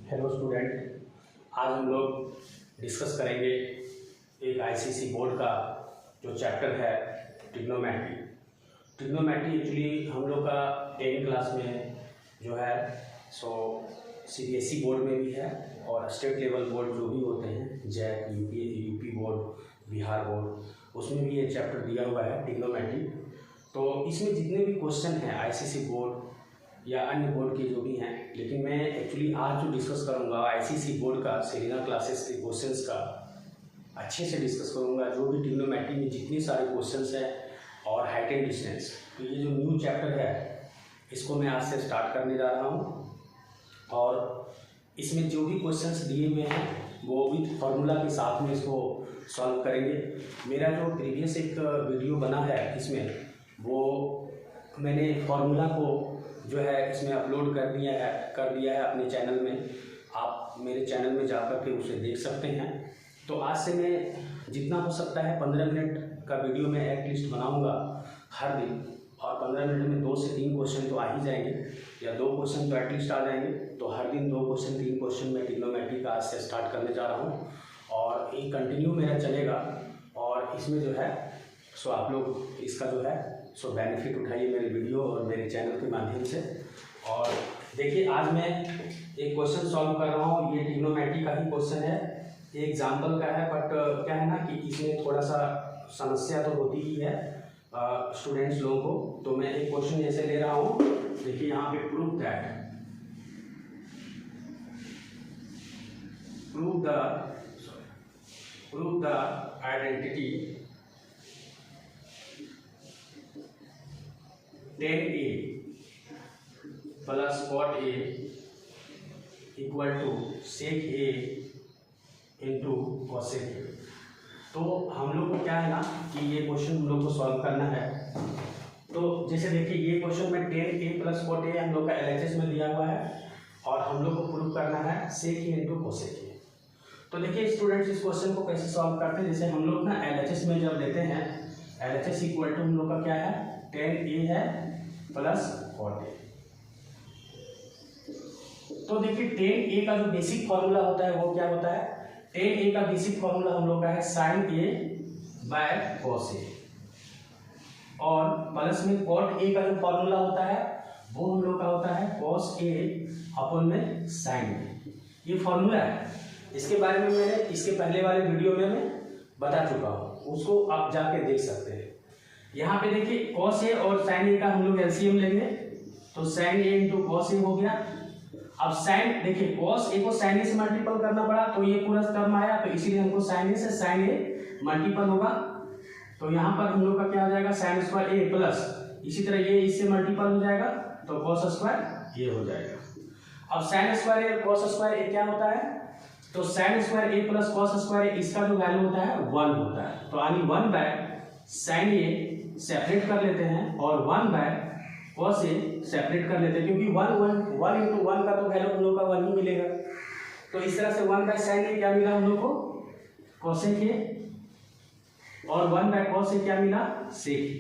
Hello student, आज हम लोग डिस्कस करेंगे एक आईसीएसई बोर्ड का जो चैप्टर है ट्रिग्नोमेट्री। ट्रिग्नोमेट्री एक्चुअली हम लोग का 10th क्लास में जो है सो सीबीएसई बोर्ड में भी है और स्टेट लेवल बोर्ड जो भी होते हैं JAC, UP board, Bihar board, उसमें भी ये चैप्टर दिया हुआ है ट्रिग्नोमेट्री। तो इसमें जितने भी क्वेश्चन हैं आईसीएसई बोर्ड या अन्य बोर्ड के जो भी हैं, लेकिन मैं एक्चुअली आज जो डिस्कस करूंगा आईसीएसई बोर्ड का सेलिना क्लासेस के क्वेश्चंस का अच्छे से डिस्कस करूंगा। जो भी ट्रिग्नोमेट्री में जितने सारे क्वेश्चंस हैं और हाइट एंड डिस्टेंस, तो ये जो न्यू चैप्टर है इसको मैं आज से स्टार्ट करने जा रहा हूँ और इसमें जो भी क्वेश्चंस दिए हुए हैं वो विथ फार्मूला के साथ में इसको सॉल्व करेंगे। मेरा जो प्रीवियस एक वीडियो बना है इसमें वो मैंने फार्मूला को जो है इसमें अपलोड कर दिया है अपने चैनल में। आप मेरे चैनल में जाकर के उसे देख सकते हैं। तो आज से मैं जितना हो सकता है 15 मिनट का वीडियो में एटलीस्ट बनाऊंगा हर दिन, और 15 मिनट में 2 से 3 क्वेश्चन तो आ ही जाएंगे या 2 क्वेश्चन तो एटलीस्ट आ जाएंगे। तो हर दिन 2 क्वेश्चन 3 क्वेश्चन मैं ट्रिग्नोमेट्री का आज से स्टार्ट करने जा रहा हूँ और ये कंटिन्यू मेरा चलेगा। और इसमें जो है सो आप लोग इसका जो है सो बेनिफिट उठाइए मेरे वीडियो और मेरे चैनल के माध्यम से। और देखिए आज मैं एक क्वेश्चन सॉल्व कर रहा हूँ, ये ट्रिग्नोमेट्री का ही क्वेश्चन है, एक एग्जाम्पल का है, बट क्या है ना कि इसमें थोड़ा सा समस्या तो होती ही है स्टूडेंट्स लोगों को। तो मैं एक क्वेश्चन जैसे ले रहा हूँ, देखिए यहाँ पे prove the identity 10a plus cot a equal to sec a into cosec a। तो हम लोग को क्या है ना कि ये क्वेश्चन हम लोग को सॉल्व करना है। तो जैसे देखिए ये क्वेश्चन में 10a plus cot a हम लोग का LHS में दिया हुआ है और हम लोग को प्रूव करना है sec a into cosec a। तो देखिए स्टूडेंट्स इस क्वेश्चन को कैसे सॉल्व करते हैं। जैसे हम लोग ना LHS में जब लेते हैं, LHS इक्वल टू हम लोग का क्या है 10a है प्लस cot a। तो देखिए 10a का जो बेसिक फॉर्मूला होता है वो क्या होता है, 10a का बेसिक फॉर्मूला हम लोग का है sin a by cos a, और प्लस में cot a का जो फॉर्मूला होता है वो हम लोग का होता है cos a अपन में sin a। ये फॉर्मूला है, इसके बारे में मैंने इसके पहले वाले वीडियो में मैं बता चुका हूँ, उसको आप जाके देख सकते हैं। यहाँ पे देखिए cos a और sin a का हम लोग एलसीएम लेंगे, तो sin a into cos a हो गया। अब sin देखिए cos a को sin a से मल्टीपल करना पड़ा तो ये पूरा टर्म आया, तो इसीलिए हमको sin a से sin a मल्टीपल होगा। तो यहाँ पर हम लोग का क्या हो जाएगा sin स्क्वायर a प्लस, इसी तरह ये इससे मल्टीपल हो जाएगा तो cos स्क्वायर a हो जाएगा। अब sin square a cos square a क्या होता है, तो sin square a plus cos square a इसका जो वैल्यू होता है 1 होता है। तो यानी 1 बाय sin a सेपरेट कर लेते हैं और 1 बाय cos a सेपरेट कर लेते हैं, क्योंकि 1 इंटू 1 का तो वैल्यू हम लोग का 1 ही मिलेगा। तो इस तरह से 1 बाय sin a क्या मिला हम लोग को cosec a, और 1 बाय cos a क्या मिला sec a।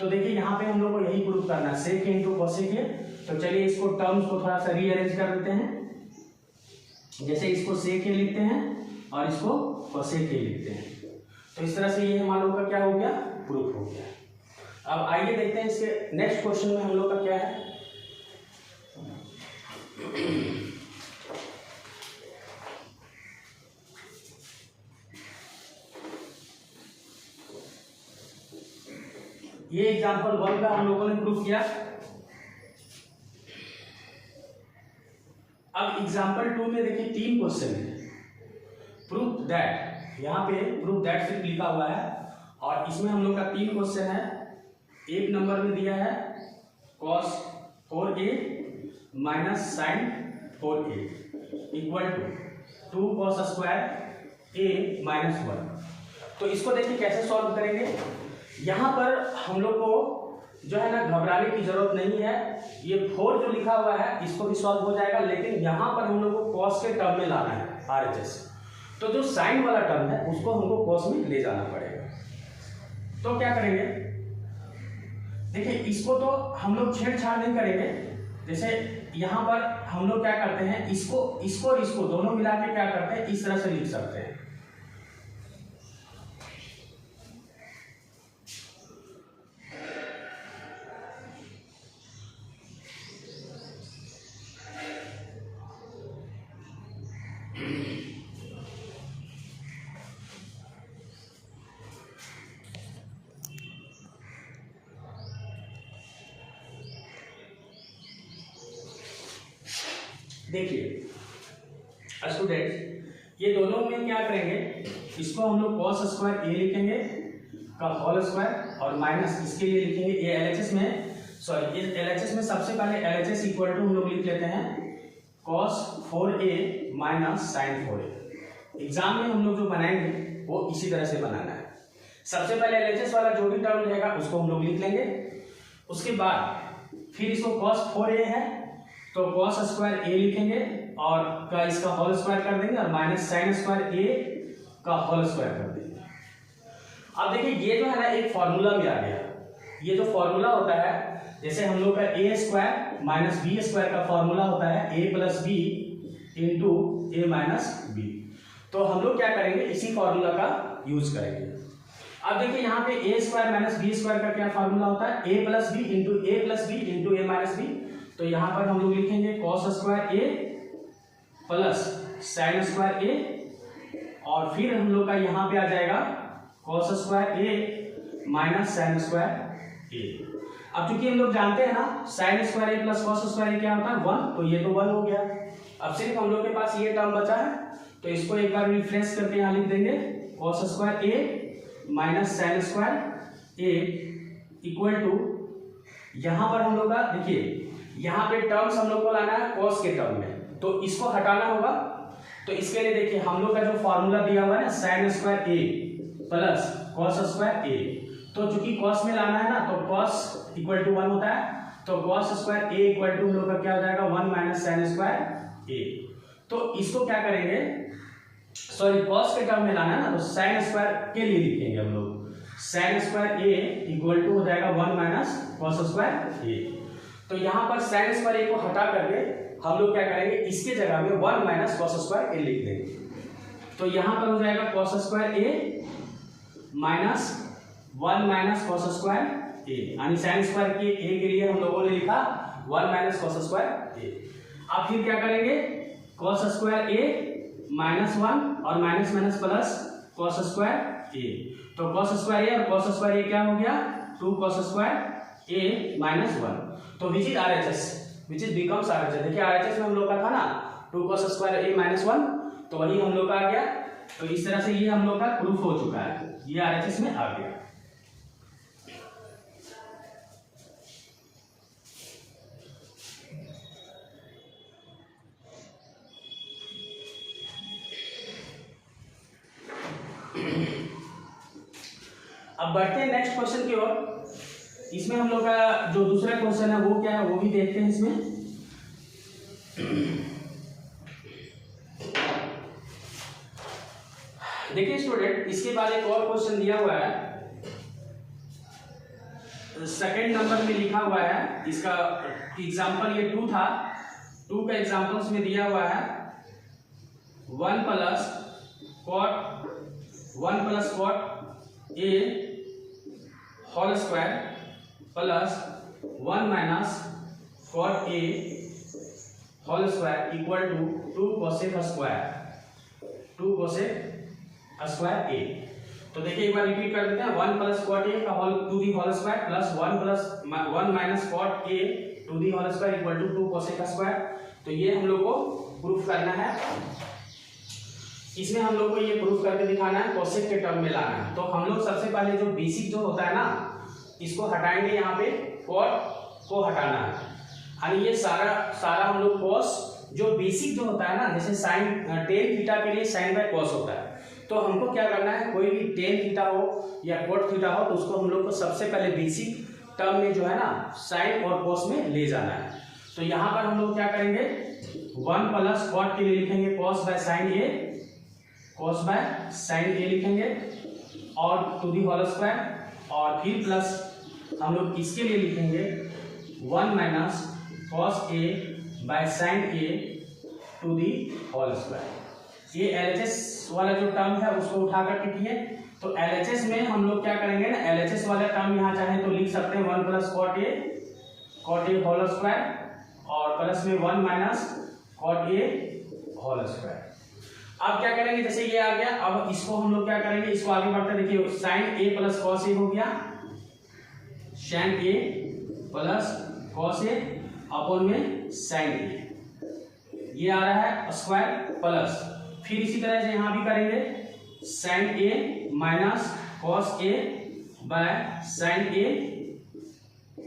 तो देखिए यहाँ पे हम लोग को यही प्रूव करना है sec इंटू cosec a। तो चलिए इसको टर्म्स को थोड़ा सा रीअरेंज कर देते हैं। जैसे इसको sec a लिखते हैं और इसको cosec a लिखते हैं, तो इस तरह से ये हमारा लोग का क्या हो गया प्रूफ हो गया। अब आइए देखते हैं इसके नेक्स्ट क्वेश्चन में हम लोग का क्या है। ये एग्जांपल 1 का हम लोगों ने प्रूफ किया। अब एग्जांपल 2 में देखिए 3 क्वेश्चन है। प्रूफ दैट, यहाँ पे प्रूफ दैट सिर्फ लिखा हुआ है और इसमें हम लोग का 3 क्वेश्चन है। एक नंबर में दिया है cos 4a minus sin 4a equal to 2 cos square a minus 1। तो इसको देखिए कैसे सॉल्व करेंगे। यहाँ पर हम लोग को जो है ना घबराने की जरूरत नहीं है, ये 4 जो लिखा हुआ है इसको भी सॉल्व हो जाएगा, लेकिन यहाँ पर हम लोग को cos के टर्म में लाना है RHS। तो जो sin वाला टर्म है उसको हमको cos में ले जाना पड़ेगा। तो क्या करेंगे, देखिए इसको तो हम लोग छेड़छाड़ नहीं करेंगे। जैसे यहाँ पर हम लोग क्या करते हैं, इसको और इसको दोनों मिला के क्या करते हैं, इस तरह से लिख सकते हैं। देखिए स्टूडेंट, ये दोनों में क्या करेंगे, इसको हम लोग cos स्क्वायर ए लिखेंगे का होल स्क्वायर और माइनस इसके लिए लिखेंगे ये एलएचएस में, सॉरी ये एलएचएस में सबसे पहले एलएचएस इक्वल टू हम लोग लिख लेते हैं cos 4a minus sin 4a। Exam में हम लोग जो बनाएंगे वो इसी तरह से बनाना है। सबसे पहले एलएचएस वाला जो भी टर्म रहेगा उसको हम लोग लिख लेंगे, उसके बाद फिर इसको cos 4a है तो cos स्क्वायर a लिखेंगे और का इसका होल स्क्वायर कर देंगे और माइनस sin स्क्वायर a का होल स्क्वायर कर देंगे। अब देखिए ये जो है ना एक फॉर्मूला में आ गया, ये जो फॉर्मूला होता है जैसे हम लोग का a square minus b square का फॉर्मूला होता है a plus b into a minus b, तो हम लोग क्या करेंगे इसी फॉर्मूला का यूज करेंगे। अब देखिए यहाँ पे a square minus b square का क्या फॉर्मूला होता है, a plus b into a minus b, तो यहाँ पर हम लोग लिखेंगे cos square a plus sin square a और फिर हम लोग का यहाँ पे आ जाएगा cos square a minus sin square a। अब चूंकि हम लोग जानते हैं ना sin square a plus cos square a क्या होता है 1, तो ये तो 1 हो गया। अब सिर्फ हम लोग के पास ये टर्म बचा है तो इसको एक बार रिफ्रेश करके यहाँ लिख देंगे cos square a minus sin square a equal to, यहाँ पर हम लोग का देखिए यहाँ पे टर्म्स हम लोग को लाना है cos के टर्म में, तो इसको हटाना होगा। तो इसके लिए देखिए हम लोग का जो फॉर्मूला दिया हुआ है ना sin square a plus cos square a, तो चूंकि cos में लाना है ना तो cos इक्वल टू 1 होता है, तो cos square a equal to हम लोग का क्या हो जाएगा 1 माइनस sin स्क्वायर a। तो इसको क्या करेंगे, सॉरी cos के टर्म में लाना है ना तो sin स्क्वायर के लिए लिखेंगे हम लोग sin square a equal to हो जाएगा 1 माइनस cos स्क्वायर a। तो यहाँ पर sin स्क्वायर a को हटा करके हम लोग क्या करेंगे इसके जगह में 1 माइनस cos स्क्वायर a लिख देंगे। तो यहाँ पर हो जाएगा cos square a minus 1 minus cos square a, यानी sin स्क्वायर के a के लिए हम लोगों ने लिखा 1 माइनस cos स्क्वायर a। अब फिर क्या करेंगे cos स्क्वायर a माइनस 1 और minus minus plus cos square a, तो cos स्क्वायर a और cos स्क्वायर a क्या हो गया 2 cos स्क्वायर a माइनस 1, तो which is RHS, which is becomes RHS। देखिए RHS में हम लोग का था ना 2 cos स्क्वायर a माइनस 1, तो वही हम लोग का आ गया। तो इस तरह से ये हम लोग का प्रूफ हो चुका है, ये RHS में आ गया। अब बढ़ते हैं नेक्स्ट क्वेश्चन की ओर। इसमें हम लोग का जो दूसरा क्वेश्चन है वो क्या है वो भी देखते हैं इसमें। देखिए स्टूडेंट, इसके बाद एक और क्वेश्चन दिया हुआ है, सेकंड नंबर में लिखा हुआ है, इसका एग्जांपल ये 2 था, 2 का एग्जांपल्स में दिया हुआ है 1 plus cot a whole square plus 1 minus cot a whole square equal to 2 cosec square a। तो देखिए एक बार रिपीट कर देते हैं, 1 प्लस cot a का whole to the whole square plus 1 minus cot a to the whole square equal to 2 cosec square. तो ये हम लोग को प्रूफ करना है, इसमें हम लोग को ये प्रूफ करके दिखाना है, cosec के टर्म में लाना है। तो हम लोग सबसे पहले जो बेसिक जो होता है ना इसको हटाएंगे, यहाँ पे cot को हटाना है, यानी ये सारा हम लोग cos जो बेसिक जो होता है ना, जैसे sin tan थीटा के लिए sin बाय cos होता है, तो हमको क्या करना है कोई भी tan थीटा हो या cot थीटा हो तो उसको हम लोग को सबसे पहले बेसिक टर्म में जो है ना sin और cos में ले जाना है। तो यहाँ पर हम लोग क्या करेंगे 1 प्लस cot के लिए लिखेंगे cos बाय sin a लिखेंगे और टू दी होल स्क्वायर, और फिर प्लस हम लोग इसके लिए लिखेंगे 1 minus cos a by sine a to the whole square. ये LHS वाला जो टर्म है उसको उठा करके किए, तो LHS में हम लोग क्या करेंगे ना, LHS वाला टर्म यहाँ चाहे तो लिख सकते हैं 1 plus cot a whole square और प्लस में 1 minus cot a whole square. अब क्या करेंगे, जैसे ये आ गया, अब इसको हम लोग क्या करेंगे, इसको आगे बढ़ते देखिए, sign A plus cos a हो गया, sign A plus cos A upon में साइन ए, ये आ रहा है स्क्वायर प्लस, फिर इसी तरह से यहां भी करेंगे sine a minus cos a by sine a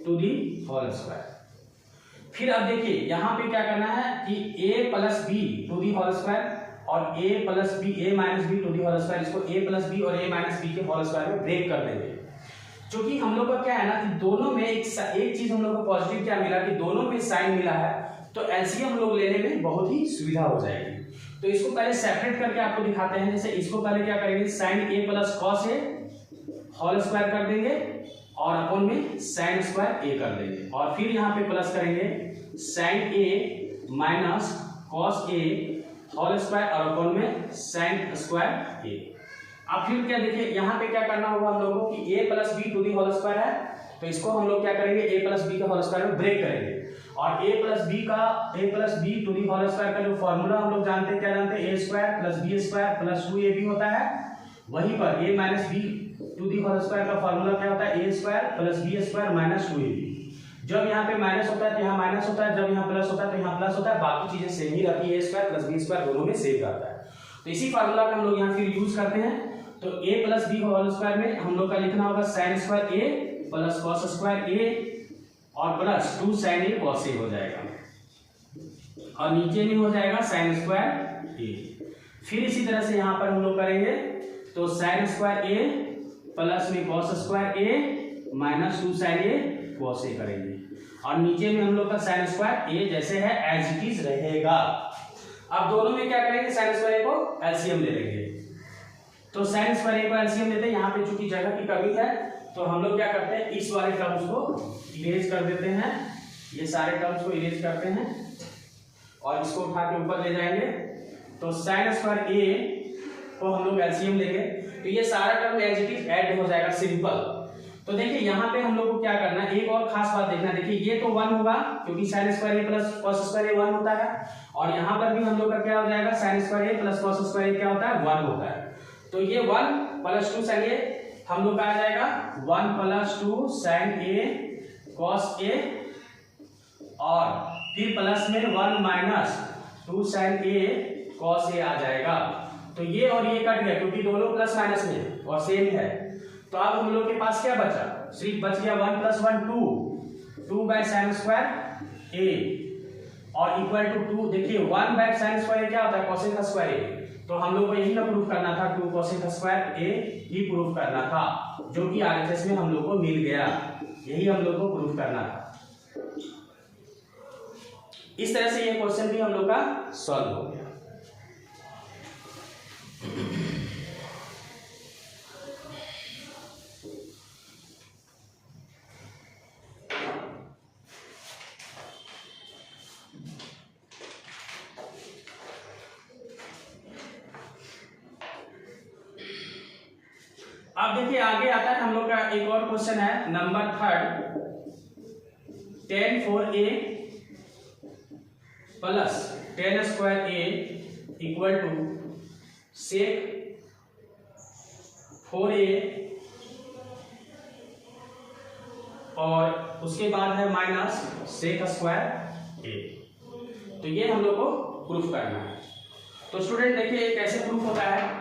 to the whole square. फिर अब देखिए यहां पे क्या करना है कि a plus b to the whole square और a plus b a minus b to the whole square, इसको a प्लस बी और a माइनस बी के होल स्क्वायर में ब्रेक कर देंगे। क्योंकि हम लोग का क्या है ना कि दोनों में एक चीज हम लोग को पॉजिटिव क्या मिला कि दोनों में साइन मिला है, तो एलसीएम लोग लेने में बहुत ही सुविधा हो जाएगी। तो इसको पहले सेपरेट करके आपको दिखाते हैं। जैसे इसको पहले क्या करेंगे, sine A plus cos A whole square कर देंगे और अपॉन में साइन स्क्वायर ए कर देंगे, और फिर यहाँ पे प्लस करेंगे sine a minus cos A whole square और अपॉन में साइन स्क्वायर ए। अब फिर क्या देखिए यहाँ पे क्या करना होगा हम लोगों को कि a plus b to the whole square है, तो इसको हम लोग क्या करेंगे a प्लस बी के होल स्क्वायर में ब्रेक करेंगे, और a plus b to the whole square का जो फॉर्मूला हम लोग जानते हैं, क्या जानते हैं, a square plus b square plus 2ab होता है। वहीं पर a minus b to the whole square का फॉर्मूला क्या होता है, a square plus b square minus 2ab। जब यहाँ पे माइनस होता है तो यहाँ माइनस होता है, जब यहाँ प्लस होता है तो यहाँ प्लस होता है, बाकी चीजें सेम ही रहती है, a square plus b square दोनों में सेम रहता है। तो इसी फॉर्मूला का हम लोग यहाँ फिर यूज करते हैं। तो a plus b whole square में हम लोग का लिखना होगा sine square a plus cos square a और plus 2 sine A cos a हो जाएगा, और नीचे में हो जाएगा साइन स्क्वायर a। फिर इसी तरह से यहाँ पर हम लोग करेंगे तो साइन स्क्वायर a प्लस में cos square a minus 2 sine A cos A करेंगे, और नीचे में हम लोग का साइन स्क्वायर a जैसे है एज इट इज रहेगा। अब दोनों में क्या करेंगे, साइन स्क्वायर को एलसीएम ले लेंगे। तो साइन स्क्वायर को एलसीएम लेते हैं, यहाँ पे चूंकि जगह की कमी है तो हम लोग क्या करते हैं, इस वाले टर्म्स को इरेज कर देते हैं, ये सारे टर्म्स को इरेज करते हैं और इसको उठा के ऊपर ले जाएंगे। तो साइन स्क्वायर ए को हम लोग एलसीएम लेंगे, तो ये सारा term as it is add हो जाएगा, सिंपल। तो देखिए यहाँ पे हम लोग को क्या करना है, एक और खास बात देखना, देखिए ये तो 1 होगा क्योंकि साइन स्क्वायर ए प्लस कॉस स्क्वायर ए 1 होता है, और यहाँ पर भी हम लोग का क्या हो जाएगा, साइन स्क्वायर ए प्लस कॉस स्क्वायर ए क्या होता है, 1 होता है। तो ये 1 प्लस 2 साइन ए हम लोग का आ जाएगा 1 प्लस 2 साइन ए कॉस ए, और फिर प्लस में 1 माइनस 2 साइन ए कॉस ए आ जाएगा। तो ये और ये कट गया क्योंकि दोनों प्लस माइनस में और सेम है। तो अब हम लोग के पास क्या बचा, सिर्फ बच गया 1 प्लस 1 2 बाय साइन स्क्वायर ए और इक्वल टू 2। देखिए 1 बाय साइन स्क्वायर क्या होता है, कोसेक स्क्वायर ए। तो हम लोग को यही ना प्रूफ करना था, 2 कोसेक स्क्वायर ए ही प्रूफ करना था, जो कि आरएचएस में हम लोग को मिल गया, यही हम लोग को प्रूफ करना था। इस तरह से ये क्वेश्चन भी हम लोग का सॉल्व हो गया। अब देखिए आगे आता है हम लोग का एक और क्वेश्चन है, number 3, tan 4a plus tan square a equal to sec 4a और उसके बाद है माइनस सेक स्क्वायर a। तो ये हम लोग को प्रूफ करना है। तो स्टूडेंट देखिए कैसे प्रूफ होता है,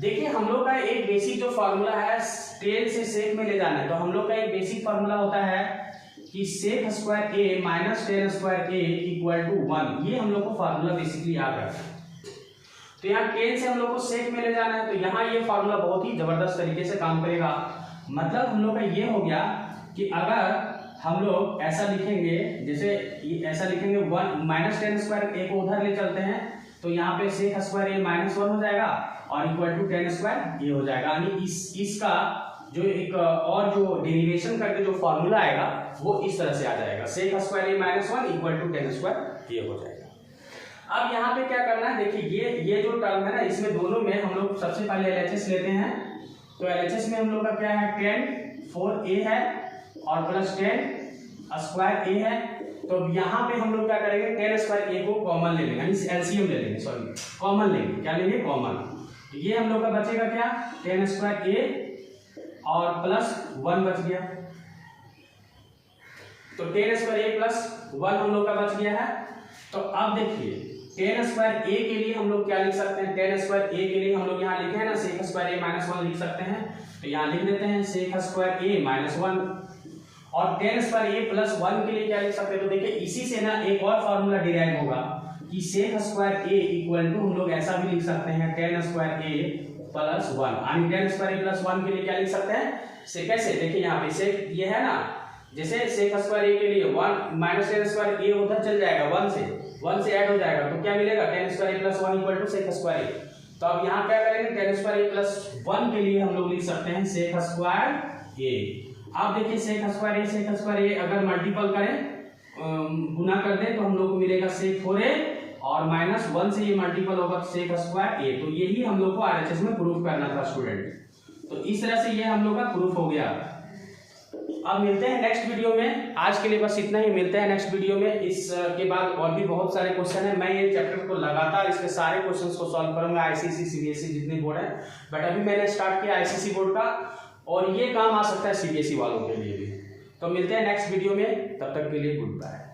देखिए हम लोग का एक बेसिक जो फॉर्मूला है टेन से सेक में ले जाना है। तो हम लोग का एक बेसिक फॉर्मूला होता है कि sec square A minus tan square a equal to 1, ये हम लोग को फॉर्मूला बेसिकली याद रखना है। तो यहाँ टेन से हम लोग को सेक में ले जाना है, तो यहाँ ये फॉर्मूला बहुत ही जबरदस्त तरीके से काम करेगा। मतलब हम लोग का ये हो गया कि अगर हम लोग ऐसा लिखेंगे, जैसे ऐसा लिखेंगे 1 माइनस टेन स्क्वायर ए को उधर ले चलते हैं, तो यहाँ पे सेक स्क्वायर ए माइनस 1 हो जाएगा और इक्वल टू टेन स्क्वायर ये हो जाएगा। यानी इसका जो एक और जो डेरिवेशन करके जो फॉर्मूला आएगा वो इस तरह से आ जाएगा, sec square A minus 1 equal to tan square A हो जाएगा। अब यहाँ पे क्या करना है, देखिए ये जो टर्म है ना, इसमें दोनों में हम लोग सबसे पहले LHS लेते हैं। तो LHS में हम लोग का क्या है, 10 4a है और प्लस 10 स्क्वायर a है। तो यहाँ पे हम लोग क्या करेंगे, 10 स्क्वायर a को कॉमन ले लेंगे, यानी एलसीएम ले लेंगे, सॉरी कॉमन लेंगे। क्या लेंगे, कॉमन। तो ये हम लोग का बचेगा क्या, 10 स्क्वायर a और प्लस 1 बच गया। तो 10 स्क्वायर a प्लस 1 हम लोग का बच गया है। तो अब देखिए 10 स्क्वायर a के लिए हम लोग क्या लिख सकते हैं, 10 स्क्वायर a के लिए हम लोग यहाँ लिखे हैं ना sec स्क्वायर a माइनस 1 लिख सकते हैं। तो यहाँ लिख देते हैं sec स्क्वायर a माइनस 1। और 10 स्क्वायर a प्लस 1 के लिए क्या लिख सकते हैं, तो देखिए इसी से ना एक और फॉर्मूला डिराइव होगा कि sec square a equal to हम लोग ऐसा भी लिख सकते हैं 10 स्क्वायर a प्लस 1। यानी 10 स्क्वायर a प्लस 1 के लिए क्या लिख सकते हैं, से कैसे, देखिए यहाँ पे sec ये है ना, जैसे sec स्क्वायर a के लिए 1 माइनस 10 स्क्वायर a उधर चल जाएगा, 1 से ऐड हो जाएगा। तो क्या मिलेगा, 10 square a plus 1 equal to sec square a। तो अब यहाँ क्या करेंगे, 10 स्क्वायर a प्लस 1 के लिए हम लोग लिख सकते हैं sec स्क्वायर a। अब देखिए sec स्क्वायर a अगर मल्टीपल करें, गुना कर दें, तो हम लोग को मिलेगा sec 4a और माइनस 1 से ये मल्टीपल होगा sec स्क्वायर a। तो यही हम लोग को RHS में प्रूफ करना था स्टूडेंट। तो इस तरह से ये हम लोग का प्रूफ हो गया। अब मिलते हैं नेक्स्ट वीडियो में, आज के लिए बस इतना ही, मिलते हैं नेक्स्ट वीडियो में। इसके बाद और भी बहुत सारे क्वेश्चन हैं, मैं ये चैप्टर को लगातार इसके सारे क्वेश्चंस को सॉल्व करूंगा, आईसीएसई सीबीएसई जितने बोर्ड हैं। बट अभी मैंने स्टार्ट किया आईसीएसई बोर्ड का, और ये काम आ सकता है सीबीएसई वालों के लिए भी। तो मिलते हैं नेक्स्ट वीडियो में, तब तक के लिए गुड बाय।